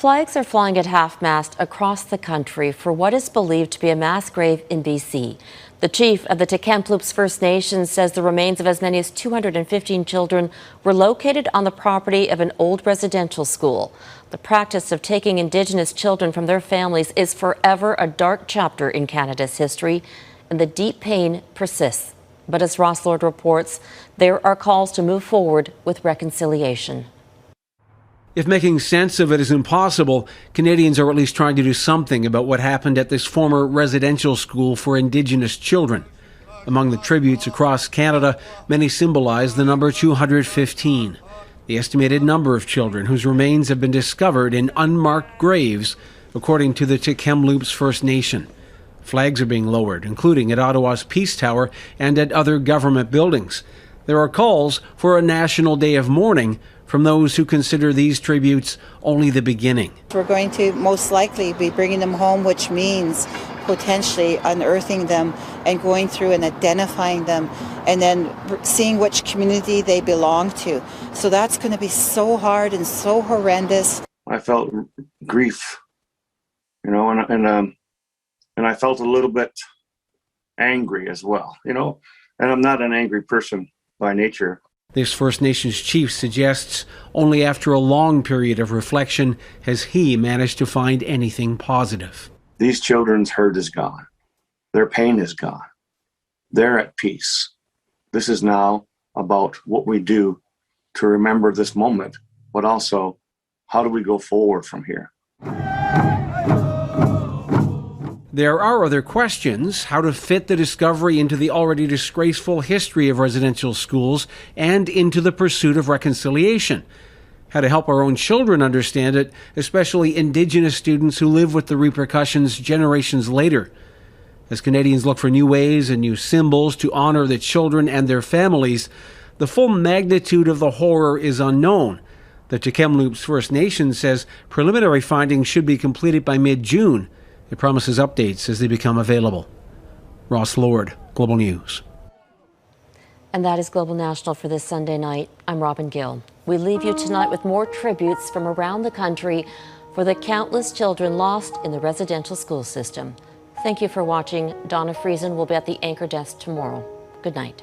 Flags are flying at half-mast across the country for what is believed to be a mass grave in BC. The chief of the Tk'emlúps First Nation says the remains of as many as 215 children were located on the property of an old residential school. The practice of taking Indigenous children from their families is forever a dark chapter in Canada's history, and the deep pain persists. But as Ross Lord reports, there are calls to move forward with reconciliation. If making sense of it is impossible, Canadians are at least trying to do something about what happened at this former residential school for Indigenous children. Among the tributes across Canada, many symbolize the number 215, the estimated number of children whose remains have been discovered in unmarked graves, according to the Tk'emlúps First Nation. Flags are being lowered, including at Ottawa's Peace Tower and at other government buildings. There are calls for a national day of mourning from those who consider these tributes only the beginning. We're going to most likely be bringing them home, which means potentially unearthing them and going through and identifying them and then seeing which community they belong to. So that's going to be so hard and so horrendous. I felt grief, and I felt a little bit angry as well, and I'm not an angry person by nature. This First Nations chief suggests only after a long period of reflection has he managed to find anything positive. These children's hurt is gone. Their pain is gone. They're at peace. This is now about what we do to remember this moment, but also how do we go forward from here? There are other questions: how to fit the discovery into the already disgraceful history of residential schools and into the pursuit of reconciliation. How to help our own children understand it, especially Indigenous students who live with the repercussions generations later. As Canadians look for new ways and new symbols to honor the children and their families, the full magnitude of the horror is unknown. The Tk'emlúps First Nation says preliminary findings should be completed by mid-June. It promises updates as they become available. Ross Lord, Global News. And that is Global National for this Sunday night. I'm Robin Gill. We leave you tonight with more tributes from around the country for the countless children lost in the residential school system. Thank you for watching. Donna Friesen will be at the anchor desk tomorrow. Good night.